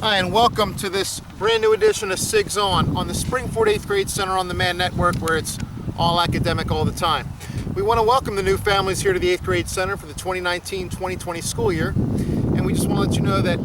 Hi, and welcome to this brand new edition of SIGS on the Springford 8th Grade Center on the Man Network, where it's all academic all the time. We want to welcome the new families here to the 8th Grade Center for the 2019-2020 school year, and we just want to let you know that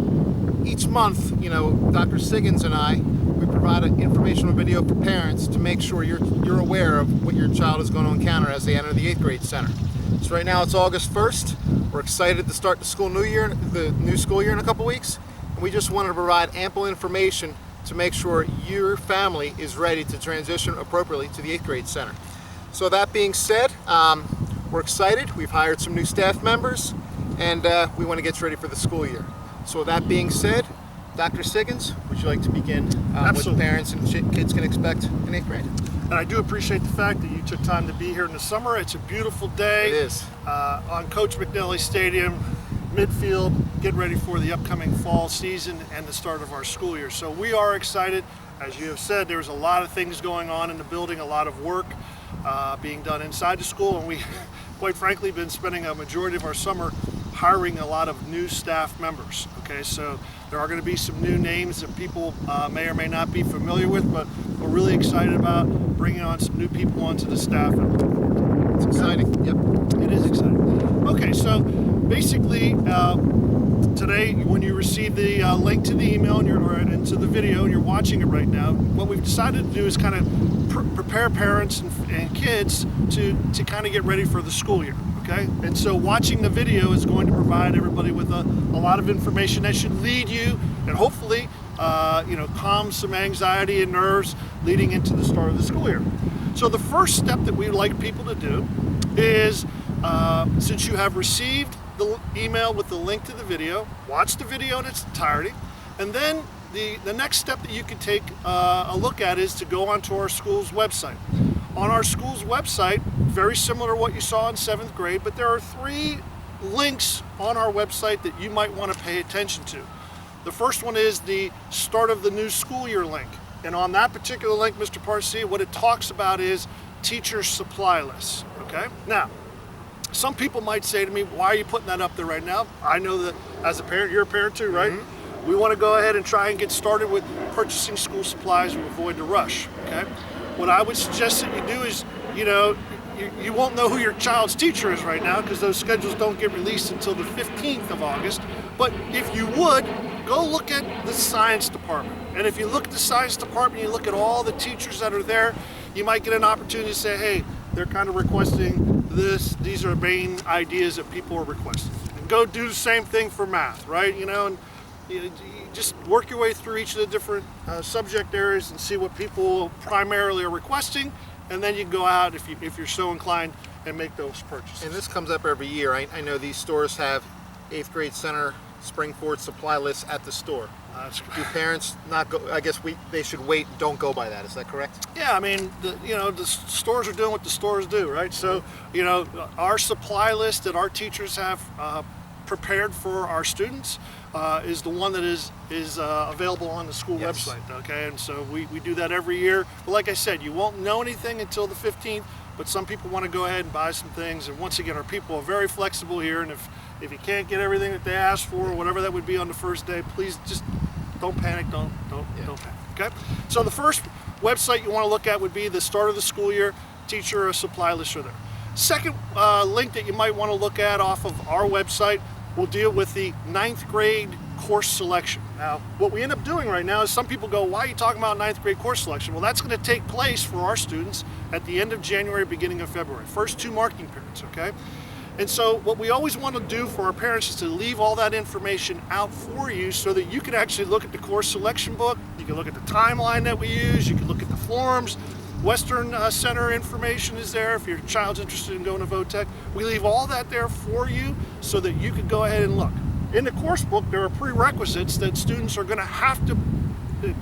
each month, Dr. Siggins and I, we provide an informational video for parents to make sure you're aware of what your child is going to encounter as they enter the 8th Grade Center. So right now it's August 1st. We're excited to start the new school year in a couple weeks. We just wanted to provide ample information to make sure your family is ready to transition appropriately to the 8th Grade Center. So that being said, we're excited. We've hired some new staff members, and we want to get you ready for the school year. So with that being said, Dr. Siggins, would you like to begin what parents and kids can expect in 8th grade? And I do appreciate the fact that you took time to be here in the summer. It's a beautiful day. It is. On Coach McNally Stadium, midfield, getting ready for the upcoming fall season and the start of our school year. So we are excited. As you have said, there's a lot of things going on in the building, a lot of work being done inside the school, and we, quite frankly, been spending a majority of our summer hiring a lot of new staff members. Okay, so there are going to be some new names that people may or may not be familiar with, but we're really excited about bringing on some new people onto the staff. It's exciting. Yep. It is exciting. Okay, so basically, today, when you receive the link to the email and to the video, and you're watching it right now, what we've decided to do is kind of prepare parents and kids to kind of get ready for the school year. Okay, and so watching the video is going to provide everybody with a lot of information that should lead you and hopefully, calm some anxiety and nerves leading into the start of the school year. So the first step that we like people to do is, since you have received the email with the link to the video, watch the video in its entirety, and then the next step that you can take a look at is to go onto our school's website. On our school's website, very similar to what you saw in 7th grade, but there are 3 links on our website that you might want to pay attention to. The first one is the start of the new school year link. And on that particular link, Mr. Parsi, what it talks about is teacher supply lists. Okay? Now, some people might say to me, why are you putting that up there right now? I know that as a parent, you're a parent too, right? Mm-hmm. We want to go ahead and try and get started with purchasing school supplies to avoid the rush. Okay? What I would suggest that you do is, you won't know who your child's teacher is right now because those schedules don't get released until the 15th of August. But if you would, go look at the science department. And if you look at the science department, you look at all the teachers that are there, you might get an opportunity to say, hey, they're kind of requesting this. These are main ideas that people are requesting. And go do the same thing for math, right? And you just work your way through each of the different subject areas and see what people primarily are requesting, and then you can go out if you're so inclined and make those purchases. And this comes up every year. I know these stores have 8th Grade Center Springford supply lists at the store. Do parents not go? I guess they should wait and don't go by that. Is that correct? Yeah, I mean, the stores are doing what the stores do, right? So, our supply list that our teachers have prepared for our students is the one that is available on the school website. Okay, and so we do that every year. But like I said, you won't know anything until the 15th. But some people want to go ahead and buy some things. And once again, our people are very flexible here. And if you can't get everything that they asked for, or whatever that would be on the first day, please just don't panic. Don't panic. Okay. So the first website you want to look at would be the start of the school year. Teacher supply list are there. Second link that you might want to look at off of our website will deal with the 9th grade course selection. Now, what we end up doing right now is some people go, why are you talking about 9th grade course selection? Well, that's going to take place for our students at the end of January, beginning of February. First 2 marking periods, okay? And so what we always want to do for our parents is to leave all that information out for you so that you can actually look at the course selection book, you can look at the timeline that we use, you can look at the forms. Western Center information is there if your child's interested in going to VOTEC. We leave all that there for you so that you can go ahead and look. In the course book, there are prerequisites that students are going to have to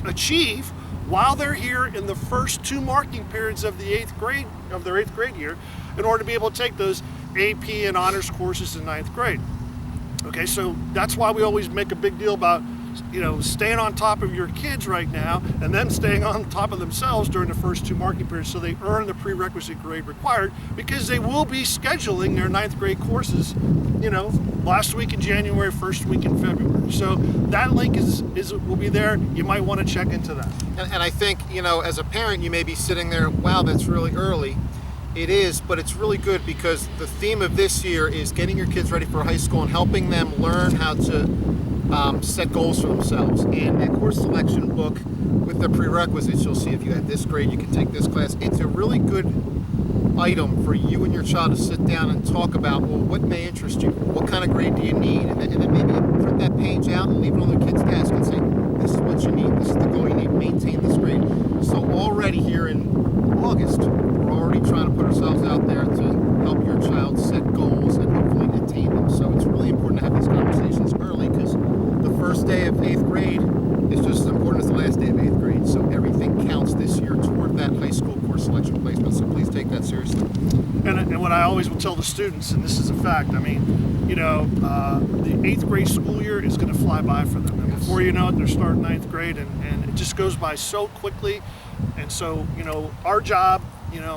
achieve while they're here in the first 2 marking periods of their 8th grade year in order to be able to take those AP and honors courses in 9th grade. Okay, so that's why we always make a big deal about staying on top of your kids right now and them staying on top of themselves during the first 2 marking periods so they earn the prerequisite grade required, because they will be scheduling their 9th grade courses, last week in January, first week in February. So that link will be there. You might want to check into that. And I think, as a parent, you may be sitting there, wow, that's really early. It is, but it's really good because the theme of this year is getting your kids ready for high school and helping them learn how to set goals for themselves. And that course selection book with the prerequisites, you'll see if you had this grade, you can take this class. It's a really good item for you and your child to sit down and talk about, well, what may interest you? What kind of grade do you need? And then maybe print that page out and leave it on their kid's desk and say, this is what you need. This is the goal you need. Maintain this grade. So already here in August, we're already trying to put ourselves out there to help your child set goals and hopefully attain them. So it's really important to have these conversations early, because the first day of 8th grade is just as important as the last day of 8th grade. So everything counts this year toward that high school course selection placement. So please take that seriously. And what I always will tell the students, and this is a fact, the 8th grade school year is going to fly by for them. And before you know it, they're starting 9th grade, and it just goes by so quickly. And so, our job,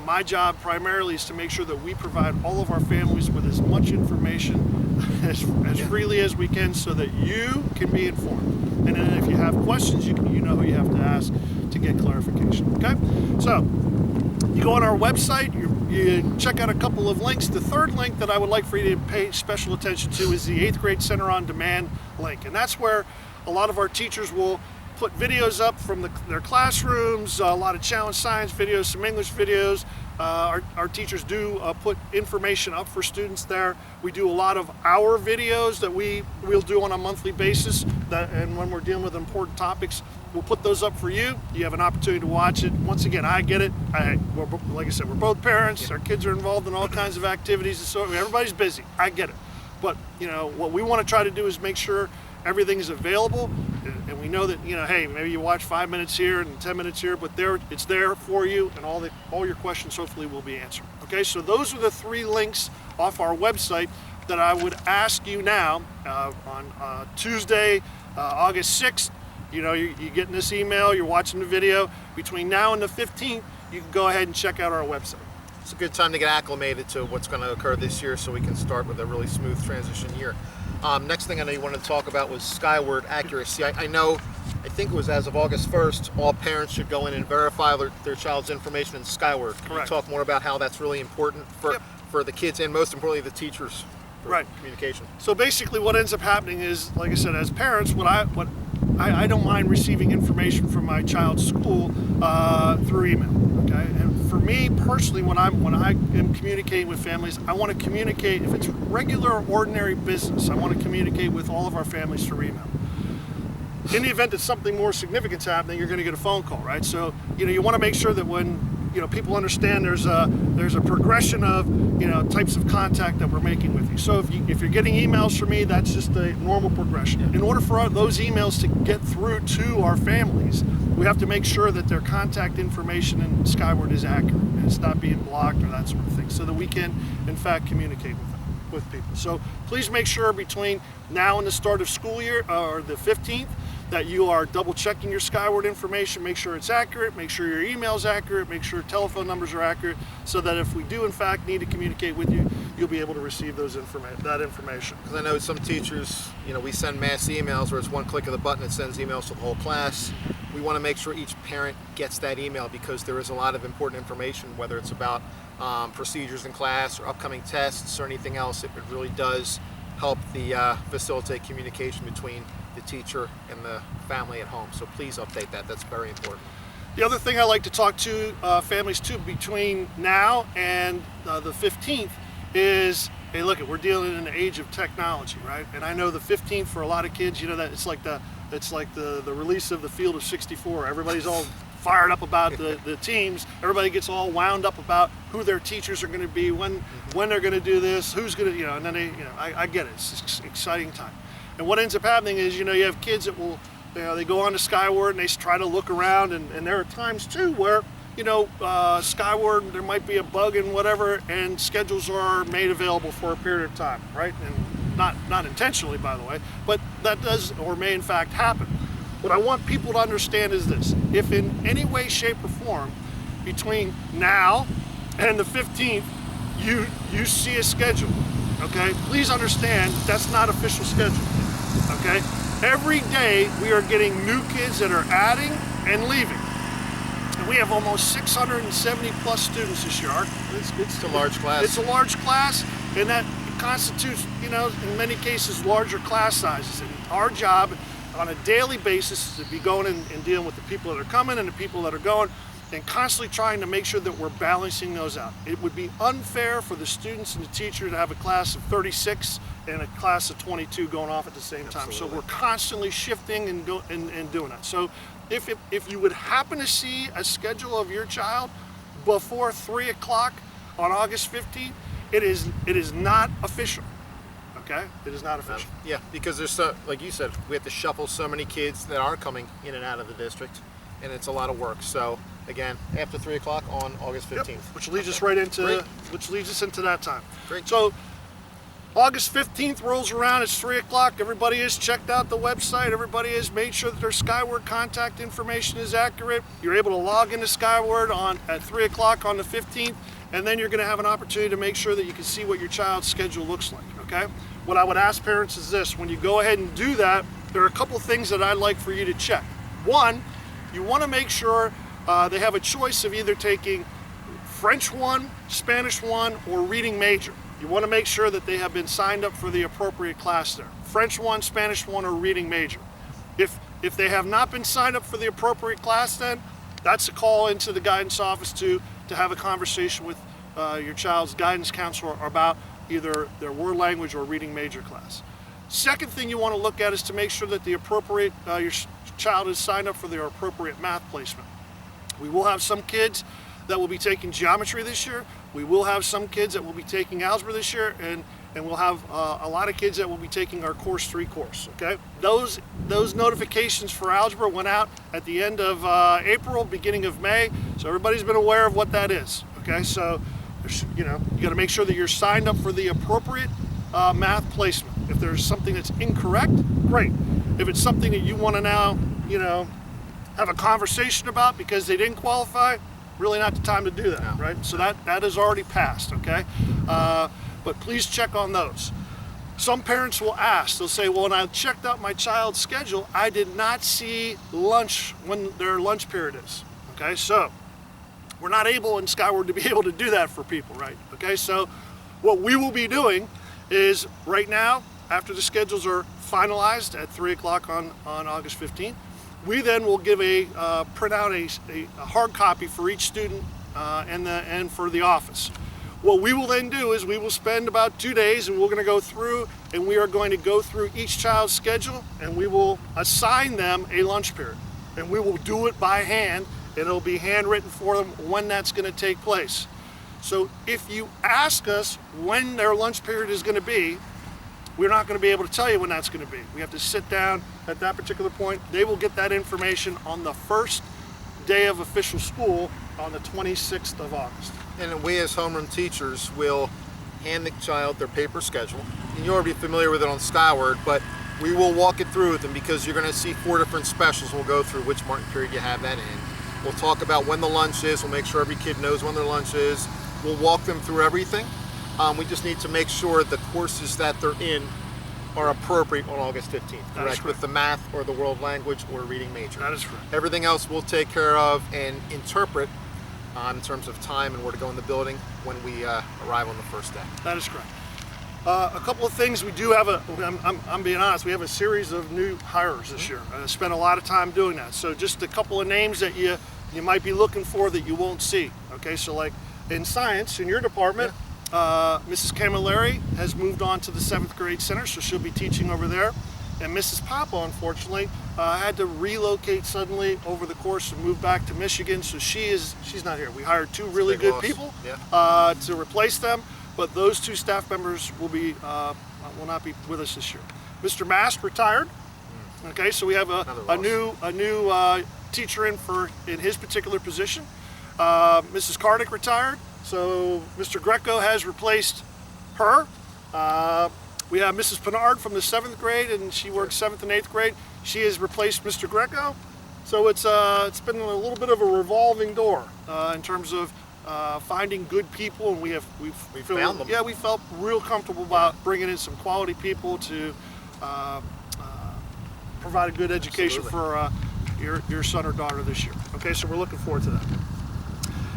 my job primarily is to make sure that we provide all of our families with as much information as freely as we can so that you can be informed. And then if you have questions, you know who you have to ask to get clarification. Okay? So, you go on our website, you check out a couple of links. The third link that I would like for you to pay special attention to is the 8th grade Center on Demand link. And that's where a lot of our teachers will put videos up from their classrooms, a lot of challenge science videos, some English videos. Our teachers do put information up for students there. We do a lot of our videos that we'll do on a monthly basis, and when we're dealing with important topics, we'll put those up for you. You have an opportunity to watch it. Once again, I get it. Like I said, we're both parents. Our kids are involved in all kinds of activities, and so everybody's busy. I get it. But what we want to try to do is make sure everything is available, and we know that hey, maybe you watch 5 minutes here and 10 minutes here, but it's there for you, and all your questions hopefully will be answered. Okay, so those are the 3 links off our website that I would ask you now on Tuesday, August 6th. You're getting this email, you're watching the video. Between now and the 15th, you can go ahead and check out our website. It's a good time to get acclimated to what's going to occur this year so we can start with a really smooth transition year. Next thing I know you wanted to talk about was skyward accuracy. I think it was as of August 1st, all parents should go in and verify their child's information in skyward. Can you talk more about how that's really important for the kids and most importantly the teachers for communication? So basically what ends up happening is, like I said, as parents, I don't mind receiving information from my child's school through email. Okay, and for me personally, when I am communicating with families, I want to communicate. If it's regular, ordinary business, I want to communicate with all of our families through email. In the event that something more significant is happening, you're going to get a phone call, right? So you want to make sure that when people understand there's a progression of types of contact that we're making with you. So if you're getting emails from me, that's just a normal progression. In order for those emails to get through to our families, we have to make sure that their contact information in Skyward is accurate and it's not being blocked or that sort of thing, so that we can in fact communicate with people. So please make sure between now and the start of school year, or the 15th, that you are double checking your Skyward information, make sure it's accurate, make sure your email's accurate, make sure telephone numbers are accurate, so that if we do in fact need to communicate with you, you'll be able to receive that information. Because I know some teachers, we send mass emails where it's one click of the button, it sends emails to the whole class. We want to make sure each parent gets that email, because there is a lot of important information, whether it's about procedures in class or upcoming tests or anything else. It really does help facilitate communication between the teacher and the family at home. So please update that. That's very important. The other thing I like to talk to families too between now and the 15th is, hey, look, we're dealing in an age of technology, right? And I know the 15th for a lot of kids, that it's like the release of the Field of 64. Everybody's all fired up about the teams. Everybody gets all wound up about who their teachers are going to be, when they're going to do this, who's going to, and then I get it. It's an exciting time. And what ends up happening is, you have kids that will, they go on to Skyward and they try to look around, and there are times too where, Skyward, there might be a bug and whatever, and schedules are made available for a period of time, right? And not intentionally, by the way, but that does or may in fact happen. What I want people to understand is this: if in any way, shape, or form between now and the 15th you see a schedule, okay, please understand that's not official schedule, okay? Every day we are getting new kids that are adding and leaving. And we have almost 670 plus students this year. It's a large class. It's a large class, and that constitutes, you know, in many cases, larger class sizes. And our job on a daily basis is to be going and dealing with the people that are coming and the people that are going, and constantly trying to make sure that we're balancing those out. It would be unfair for the students and the teacher to have a class of 36 and a class of 22 going off at the same time. Absolutely. So we're constantly shifting and doing that. So if you would happen to see a schedule of your child before 3 o'clock on August 15th, it is not official. Okay, it is not official. Yeah, because there's so, like you said, we have to shuffle so many kids that are coming in and out of the district, and it's a lot of work. So again, after 3 o'clock on August 15th. Yep, which leads us right into that time. Great. So August 15th rolls around, it's 3 o'clock, everybody has checked out the website, everybody has made sure that their Skyward contact information is accurate. You're able to log into Skyward at 3 o'clock on the 15th, and then you're going to have an opportunity to make sure that you can see what your child's schedule looks like, okay? What I would ask parents is this: when you go ahead and do that, there are a couple things that I'd like for you to check. One, you want to make sure they have a choice of either taking French 1, Spanish 1, or reading major. You want to make sure that they have been signed up for the appropriate class there. French 1, Spanish 1, or reading major. If they have not been signed up for the appropriate class, then that's a call into the guidance office to have a conversation with your child's guidance counselor about either their world language or reading major class. Second thing you want to look at is to make sure that the appropriate your child is signed up for their appropriate math placement. We will have some kids that will be taking geometry this year. We will have some kids that will be taking algebra this year, and we'll have a lot of kids that will be taking our Course 3 course, okay? Those notifications for algebra went out at the end of April, beginning of May, so everybody's been aware of what that is, okay? So, you know, you gotta make sure that you're signed up for the appropriate math placement. If there's something that's incorrect, great. If it's something that you wanna now, you know, have a conversation about because they didn't qualify, really not the time to do that, No. right? So that has already passed, okay? But please check on those. Some parents will ask, they'll say, well, when I checked out my child's schedule, I did not see lunch when their lunch period is, okay? So we're not able in Skyward to be able to do that for people, right? Okay, so what we will be doing is right now, after the schedules are finalized at 3 o'clock on August 15th, we then will give print out a hard copy for each student and for the office. What we will then do is we will spend about 2 days, and we're going to go through, and we are going to go through each child's schedule, and we will assign them a lunch period. And we will do it by hand, and it'll be handwritten for them when that's going to take place. So if you ask us when their lunch period is going to be, we're not going to be able to tell you when that's going to be. We have to sit down at that particular point. They will get that information on the first day of official school on the 26th of August. And we as homeroom teachers will hand the child their paper schedule. And you'll already be familiar with it on Skyward, but we will walk it through with them because you're going to see 4 different specials. We'll go through which marking period you have that in. We'll talk about when the lunch is. We'll make sure every kid knows when their lunch is. We'll walk them through everything. We just need to make sure the courses that they're in are appropriate on August 15th, correct? With the math or the world language or reading major. That is correct. Everything else we'll take care of and interpret in terms of time and where to go in the building when we arrive on the first day. That is correct. A couple of things we do have I'm being honest, we have a series of new hires this year. I spent a lot of time doing that. So just a couple of names that you might be looking for that you won't see. Okay, so like in science, in your department, Mrs. Camilleri has moved on to the 7th grade center, so she'll be teaching over there. And Mrs. Papa, unfortunately, had to relocate suddenly over the course and move back to Michigan, so she's not here. We hired 2 really good people to replace them, but those 2 staff members will not be with us this year. Mr. Mast retired. Okay, so we have a new teacher in his particular position. Mrs. Cardick retired. So Mr. Greco has replaced her. We have Mrs. Pinard from the 7th grade, and she works 7th and 8th grade. She has replaced Mr. Greco. So it's been a little bit of a revolving door in terms of finding good people, and we found them. Yeah, we felt real comfortable about bringing in some quality people to provide a good education for your son or daughter this year. Okay, so we're looking forward to that.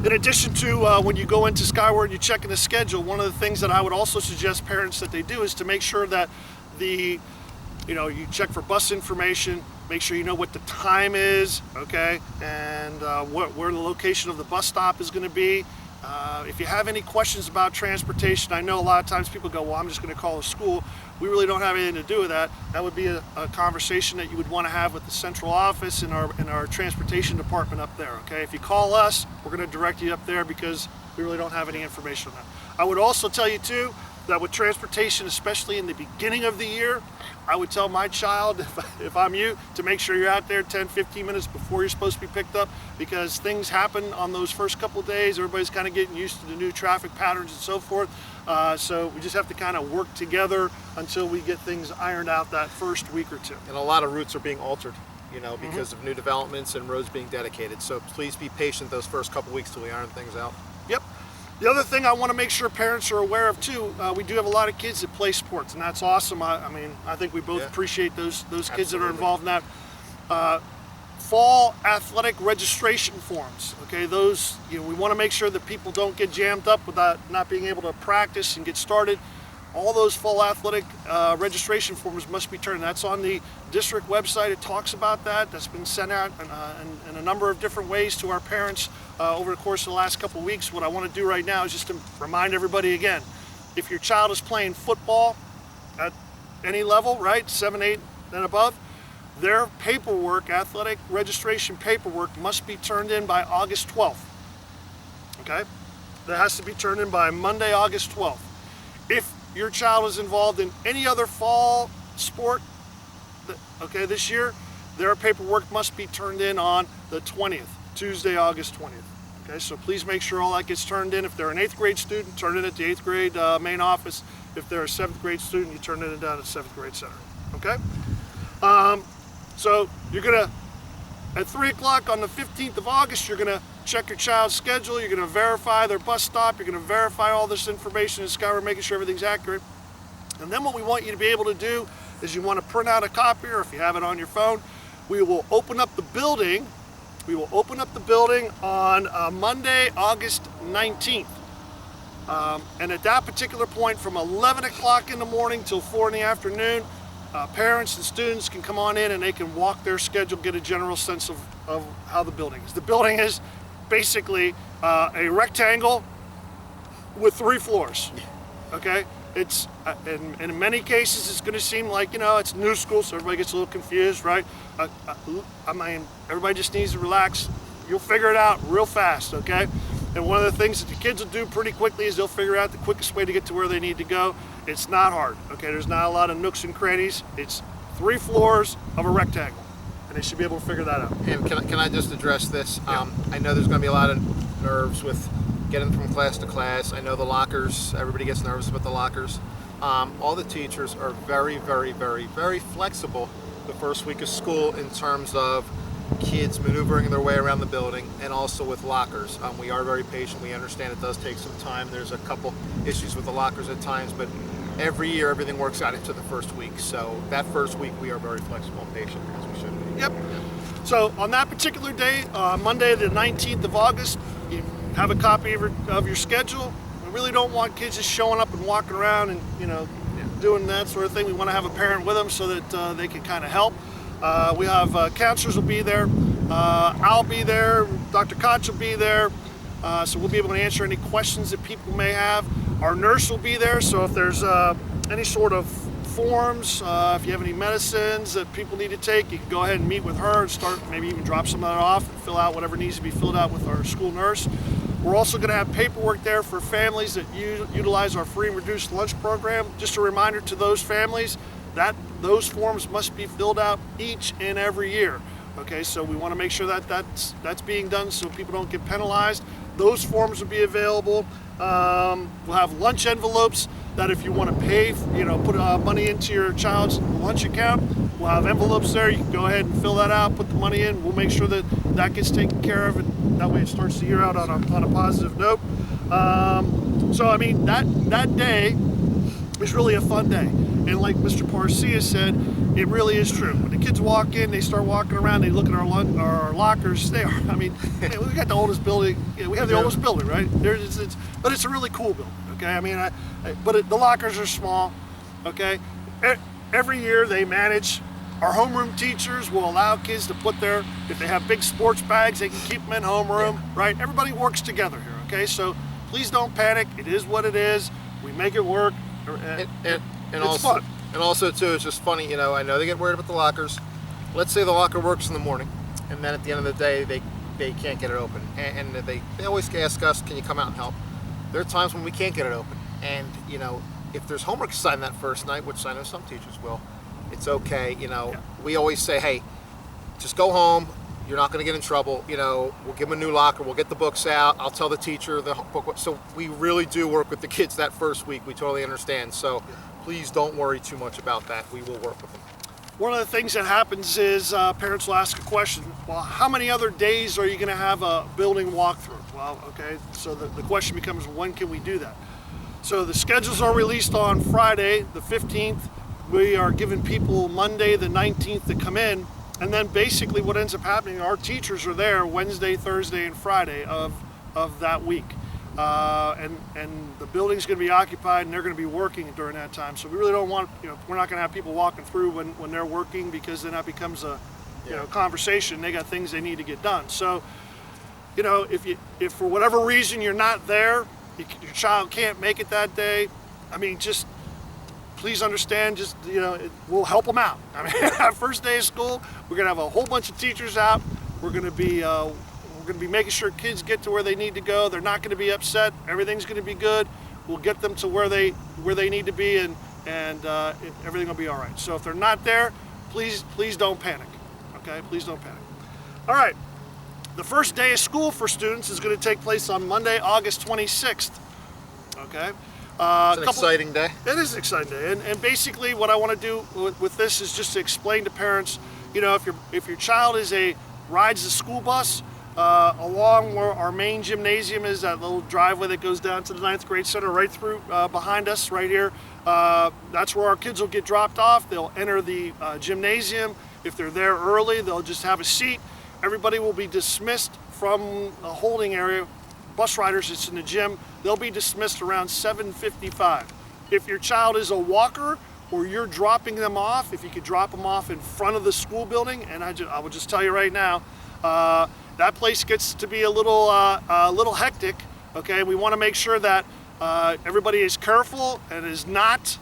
In addition to when you go into Skyward and you check in the schedule, one of the things that I would also suggest parents that they do is to make sure that you check for bus information, make sure you know what the time is, okay, and where the location of the bus stop is going to be. If you have any questions about transportation, I know a lot of times people go, well, I'm just going to call a school. We really don't have anything to do with that. That would be a conversation that you would want to have with the central office in our transportation department up there, okay? If you call us, we're going to direct you up there because we really don't have any information on that. I would also tell you too that with transportation, especially in the beginning of the year, I would tell my child, if I'm you, to make sure you're out there 10, 15 minutes before you're supposed to be picked up, because things happen on those first couple of days. Everybody's kind of getting used to the new traffic patterns and so forth. So we just have to kind of work together until we get things ironed out that first week or two. And a lot of routes are being altered, because of new developments and roads being dedicated. So please be patient those first couple weeks till we iron things out. Yep. The other thing I want to make sure parents are aware of too, we do have a lot of kids that play sports, and that's awesome. I mean, I think we both appreciate those kids that are involved in that. Fall athletic registration forms, okay? Those, we want to make sure that people don't get jammed up without not being able to practice and get started. All those fall athletic registration forms must be turned. That's on the district website. It talks about that. That's been sent out in a number of different ways to our parents over the course of the last couple of weeks. What I want to do right now is just to remind everybody again, if your child is playing football at any level, right, 7, 8 and above, their paperwork, athletic registration paperwork, must be turned in by August 12th, okay? That has to be turned in by Monday, August 12th. If your child is involved in any other fall sport, okay, this year, their paperwork must be turned in on the 20th, Tuesday, August 20th. Okay, so please make sure all that gets turned in. If they're an 8th grade student, turn it at the 8th grade main office. If they're a 7th grade student, you turn it down at 7th grade center, okay? So you're gonna, at 3 o'clock on the 15th of August, you're gonna check your child's schedule, you're gonna verify their bus stop, you're gonna verify all this information in Skyward, making sure everything's accurate. And then what we want you to be able to do is you want to print out a copy, or if you have it on your phone, we will open up the building. We will open up the building on Monday, August 19th. And at that particular point, from 11 o'clock in the morning till 4 in the afternoon, parents and students can come on in and they can walk their schedule, get a general sense of how the building is. The building is basically a rectangle with 3 floors, okay? It's, in many cases, it's gonna seem like, it's new school, so everybody gets a little confused, right? I mean, everybody just needs to relax. You'll figure it out real fast, okay? And one of the things that the kids will do pretty quickly is they'll figure out the quickest way to get to where they need to go. It's not hard, okay? There's not a lot of nooks and crannies. It's 3 floors of a rectangle, and they should be able to figure that out. And can I just address this? Yeah. I know there's going to be a lot of nerves with getting from class to class. I know the lockers, everybody gets nervous with the lockers. All the teachers are very, very, very, very flexible the first week of school in terms of kids maneuvering their way around the building, and also with lockers. We are very patient. We understand it does take some time. There's a couple issues with the lockers at times, but every year everything works out into the first week. So that first week we are very flexible and patient, as we should be. Yep. So on that particular day, Monday the 19th of August, you have a copy of your schedule. We really don't want kids just showing up and walking around and doing that sort of thing. We want to have a parent with them so that they can kind of help. We have counselors will be there. I'll be there. Dr. Koch will be there. So we'll be able to answer any questions that people may have. Our nurse will be there. So if there's any sort of forms, if you have any medicines that people need to take, you can go ahead and meet with her and start, maybe even drop some of that off and fill out whatever needs to be filled out with our school nurse. We're also going to have paperwork there for families that utilize our free and reduced lunch program. Just a reminder to those families that those forms must be filled out each and every year. Okay, so we want to make sure that that's being done so people don't get penalized. Those forms will be available. We'll have lunch envelopes that if you want to pay, put money into your child's lunch account, we'll have envelopes there. You can go ahead and fill that out, put the money in. We'll make sure that that gets taken care of, and that way it starts the year out on a positive note. So I mean, that day is really a fun day. And like Mr. Parcia said, it really is true. When the kids walk in, they start walking around, they look at our lockers. They are, I mean, we got the oldest building. We have the oldest building, right? But it's a really cool building, okay? I mean, the lockers are small, okay? Every year they manage. Our homeroom teachers will allow kids to put if they have big sports bags, they can keep them in homeroom, right? Everybody works together here, okay? So please don't panic. It is what it is. We make it work. And it's also, fun. And also too, it's just funny, I know they get worried about the lockers. Let's say the locker works in the morning, and then at the end of the day, they can't get it open. And they always ask us, can you come out and help? There are times when we can't get it open. And, if there's homework assigned that first night, which I know some teachers will, it's okay. We always say, hey, just go home. You're not going to get in trouble. We'll give them a new locker. We'll get the books out. I'll tell the teacher the book. So we really do work with the kids that first week. We totally understand. So please don't worry too much about that. We will work with them. One of the things that happens is parents will ask a question. Well, how many other days are you going to have a building walkthrough? Well, okay, so the question becomes, when can we do that? So the schedules are released on Friday, the 15th. We are giving people Monday, the 19th to come in. And then basically what ends up happening, our teachers are there Wednesday, Thursday, and Friday of that week. And the building's going to be occupied, and they're going to be working during that time. So we really don't want, we're not going to have people walking through when they're working, because then that becomes a conversation. They got things they need to get done. So, if for whatever reason you're not there, your child can't make it that day, I mean, just please understand, we'll help them out. I mean, our first day of school, we're going to have a whole bunch of teachers out. We're going to be making sure kids get to where they need to go. They're not going to be upset. Everything's going to be good. We'll get them to where they need to be, and everything will be all right. So if they're not there, please don't panic. Okay, please don't panic. All right, the first day of school for students is going to take place on Monday, August 26th. Okay. It's an exciting day. It is an exciting day, and basically what I want to do with this is just to explain to parents, if your child rides the school bus along where our main gymnasium is, that little driveway that goes down to the 9th grade center right through behind us right here. That's where our kids will get dropped off. They'll enter the gymnasium. If they're there early, they'll just have a seat. Everybody will be dismissed from the holding area. Bus riders, it's in the gym, they'll be dismissed around 7:55. If your child is a walker or you're dropping them off, if you could drop them off in front of the school building, and I will just tell you right now, that place gets to be a little hectic. Okay, we want to make sure that everybody is careful and is not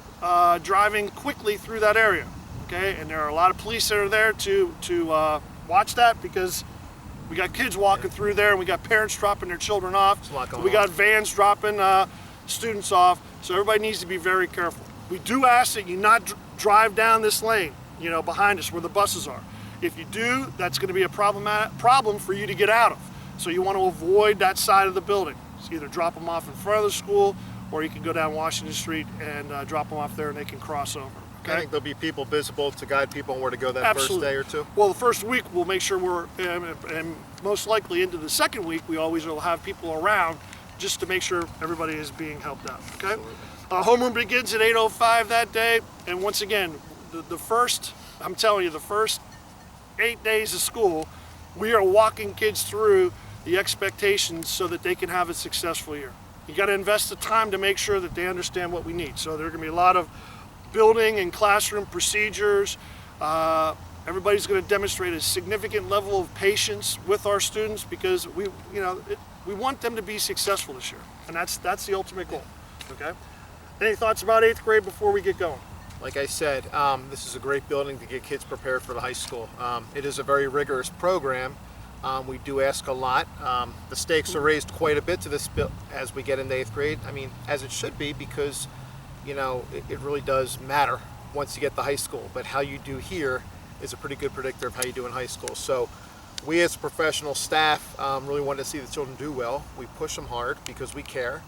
driving quickly through that area. Okay, and there are a lot of police that are there to watch that, because we got kids walking through there, and we got parents dropping their children off. We got vans dropping students off, so everybody needs to be very careful. We do ask that you not drive down this lane, behind us where the buses are. If you do, that's going to be a problem for you to get out of. So you want to avoid that side of the building. So either drop them off in front of the school, or you can go down Washington Street and drop them off there, and they can cross over. Okay? I think there'll be people visible to guide people on where to go that Absolutely. First day or two. Well, the first week we'll make sure and most likely into the second week, we always will have people around just to make sure everybody is being helped out. Okay. Homeroom begins at 8:05 that day, and once again, the first 8 days of school, we are walking kids through the expectations so that they can have a successful year. You got to invest the time to make sure that they understand what we need. So there are going to be a lot of building and classroom procedures. Everybody's going to demonstrate a significant level of patience with our students, because we want them to be successful this year, and that's the ultimate goal. Okay. Any thoughts about 8th grade before we get going? Like I said, this is a great building to get kids prepared for the high school. It is a very rigorous program. We do ask a lot. The stakes are raised quite a bit to this as we get into 8th grade. I mean, as it should be, because it really does matter once you get to high school. But how you do here is a pretty good predictor of how you do in high school. So we as professional staff really want to see the children do well. We push them hard because we care.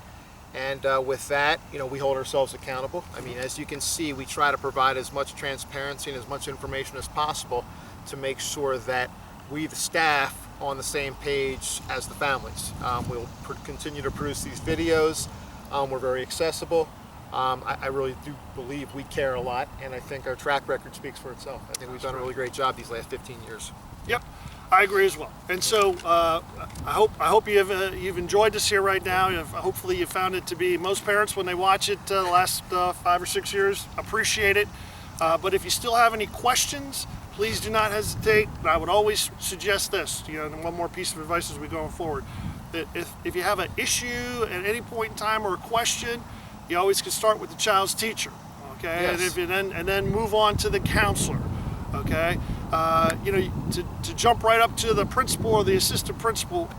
And with that, we hold ourselves accountable. I mean, as you can see, we try to provide as much transparency and as much information as possible to make sure that we, the staff, on the same page as the families. We'll continue to produce these videos. We're very accessible. I really do believe we care a lot, and I think our track record speaks for itself. I think we've done a really great job these last 15 years. Yep, I agree as well. And so I hope you've enjoyed this here right now. Hopefully you found it to be, most parents when they watch it the last 5 or 6 years appreciate it. But if you still have any questions, please do not hesitate. I would always suggest this, and one more piece of advice as we go forward. That if you have an issue at any point in time or a question, you always can start with the child's teacher, okay? Yes. And then move on to the counselor, okay? To jump right up to the principal or the assistant principal,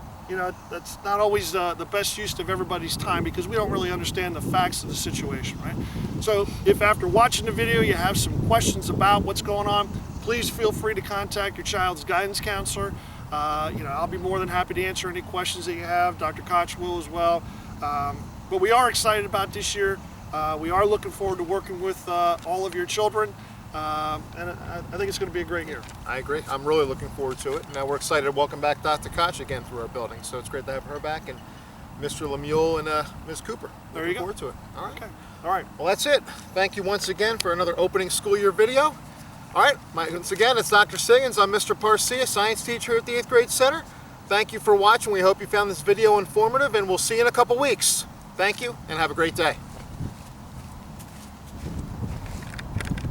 that's not always the best use of everybody's time because we don't really understand the facts of the situation, right? So if after watching the video you have some questions about what's going on, please feel free to contact your child's guidance counselor. I'll be more than happy to answer any questions that you have. Dr. Koch will as well. But we are excited about this year. We are looking forward to working with all of your children. And I think it's going to be a great year. I agree. I'm really looking forward to it. Now we're excited to welcome back Dr. Koch again through our building. So it's great to have her back, and Mr. Lemuel and Ms. Cooper. There you go. Looking forward to it. All right. Okay. All right. Well, that's it. Thank you once again for another opening school year video. All right. Once again, it's Dr. Siggins. I'm Mr. Parcia, science teacher at the 8th Grade Center. Thank you for watching. We hope you found this video informative, and we'll see you in a couple weeks. Thank you, and have a great day.